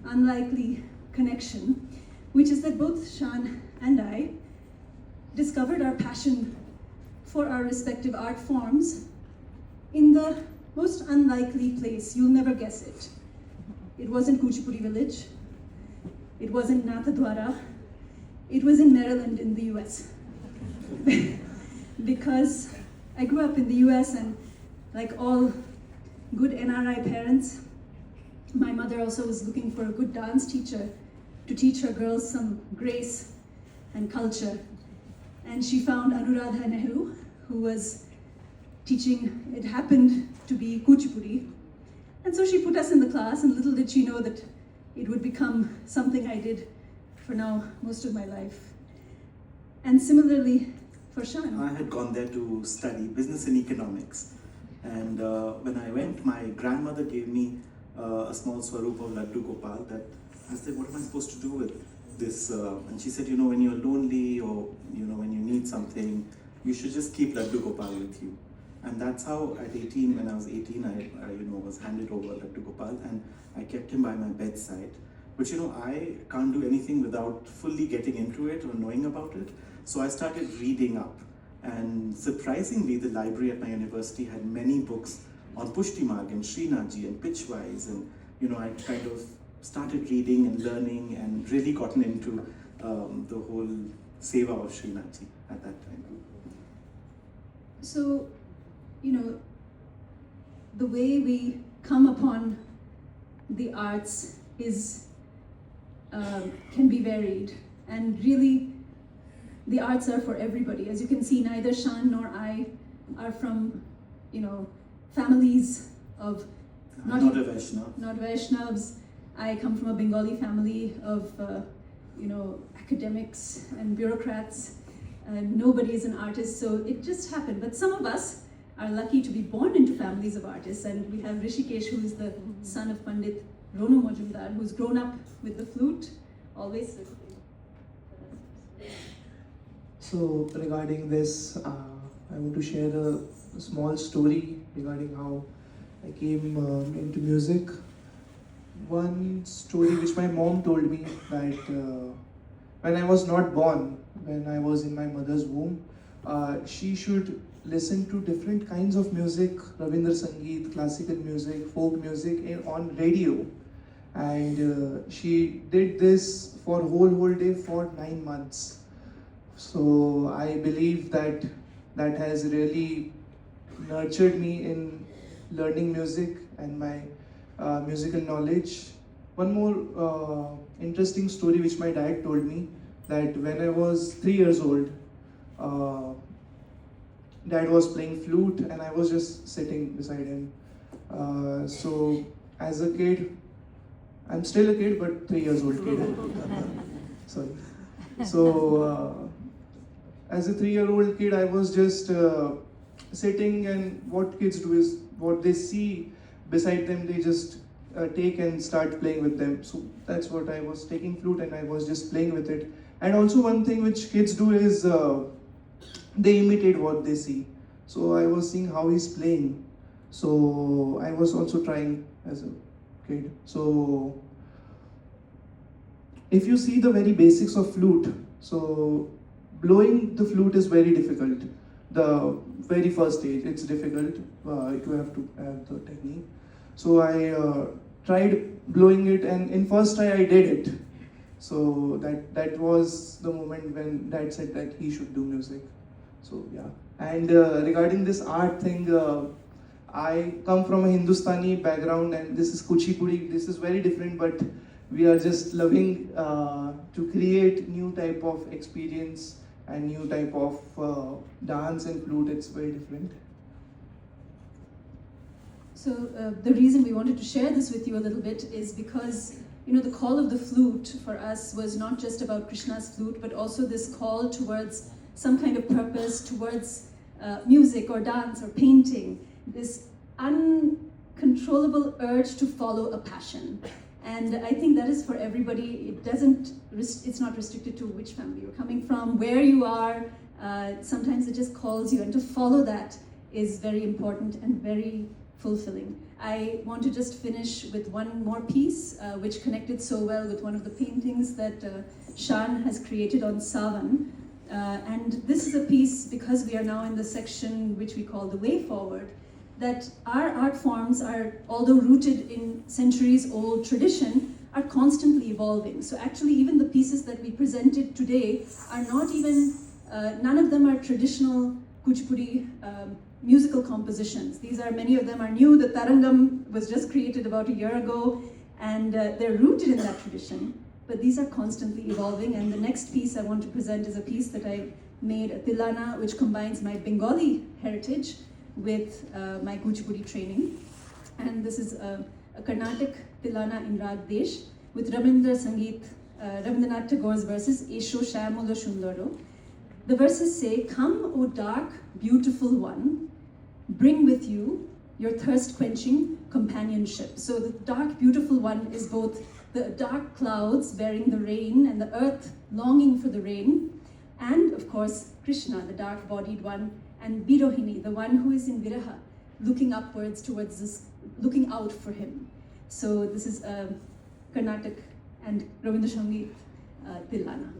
unlikely connection, which is that both Shan and I discovered our passion for our respective art forms in the most unlikely place. You'll never guess it. It wasn't Kuchipudi village. It wasn't Nathadwara. It was in Maryland in the US. Because I grew up in the US, and like all good NRI parents, my mother also was looking for a good dance teacher to teach her girls some grace and culture. And she found Anuradha Nehru, who was teaching, it happened to be Kuchipudi. And so she put us in the class, and little did she know that it would become something I did for now most of my life. And similarly for Shan. I had gone there to study business and economics. And when I went, my grandmother gave me a small swaroop of Laddu Gopal that I said, what am I supposed to do with this? And she said, when you're lonely or when you need something, you should just keep Laddu Gopal with you. And that's how at 18, when I was 18, I was handed over Laddu Gopal, and I kept him by my bedside. But I can't do anything without fully getting into it or knowing about it. So I started reading up. And surprisingly, the library at my university had many books on Pushti Marg and Srinathji and Pichwais. And I kind of started reading and learning and really gotten into the whole seva of Srinathji at that time. So, the way we come upon the arts is can be varied, and really the arts are for everybody. As you can see, neither Shan nor I are from families of not a Vaishnav. Not Vaishnavs. I come from a Bengali family of academics and bureaucrats. Nobody is an artist, so it just happened. But some of us are lucky to be born into families of artists, and we have Hrishikesh, who is the son of Pandit Ronu Majumdar, who's grown up with the flute, always. So regarding this, I want to share a small story regarding how I came into music. One story which my mom told me that when I was not born, when I was in my mother's womb, she should listen to different kinds of music, Rabindra Sangeet, classical music, folk music on radio. And she did this for whole day for 9 months. So I believe that has really nurtured me in learning music and my musical knowledge. One more interesting story which my dad told me, that when I was 3 years old, dad was playing flute and I was just sitting beside him. So as a kid, I'm still a kid, but 3 years old kid. Sorry. So as a 3-year-old kid, I was just sitting, and what kids do is what they see beside them, they just take and start playing with them. So that's what I was taking flute and I was just playing with it. And also one thing which kids do is they imitate what they see. So I was seeing how he's playing. So I was also trying as a kid. So if you see the very basics of flute, so blowing the flute is very difficult. The very first stage, it's difficult. You have to have the technique. So I tried blowing it, and in first try I did it. So that was the moment when dad said that he should do music. So yeah. And regarding this art thing, I come from a Hindustani background, and this is Kuchipudi. This is very different, but we are just loving to create new type of experience and new type of dance and flute. It's very different. So the reason we wanted to share this with you a little bit is because the call of the flute for us was not just about Krishna's flute, but also this call towards some kind of purpose, towards music or dance or painting, this uncontrollable urge to follow a passion. And I think that is for everybody. It's not restricted to which family you're coming from, where you are. Sometimes it just calls you, and to follow that is very important and very fulfilling. I want to just finish with one more piece, which connected so well with one of the paintings that Shan has created on Savan. And this is a piece, because we are now in the section which we call the way forward, that our art forms are, although rooted in centuries-old tradition, are constantly evolving. So actually, even the pieces that we presented today are not even, none of them are traditional Kuchipudi musical compositions. These are, many of them are new. The Tarangam was just created about a year ago, and they're rooted in that tradition. But these are constantly evolving, and the next piece I want to present is a piece that I made, a Tilana, which combines my Bengali heritage with my Kuchipudi training. And this is a Carnatic Tilana in Rag Desh with Rabindranath Tagore's verses, Esho Shyamala Sundaro. The verses say, "Come, O dark, beautiful one, bring with you your thirst-quenching companionship." So the dark, beautiful one is both the dark clouds bearing the rain and the earth longing for the rain, and of course Krishna, the dark-bodied one, and Birohini, the one who is in Viraha, looking upwards towards this, looking out for him. So this is Carnatic and Rabindra Sangeet Tilana.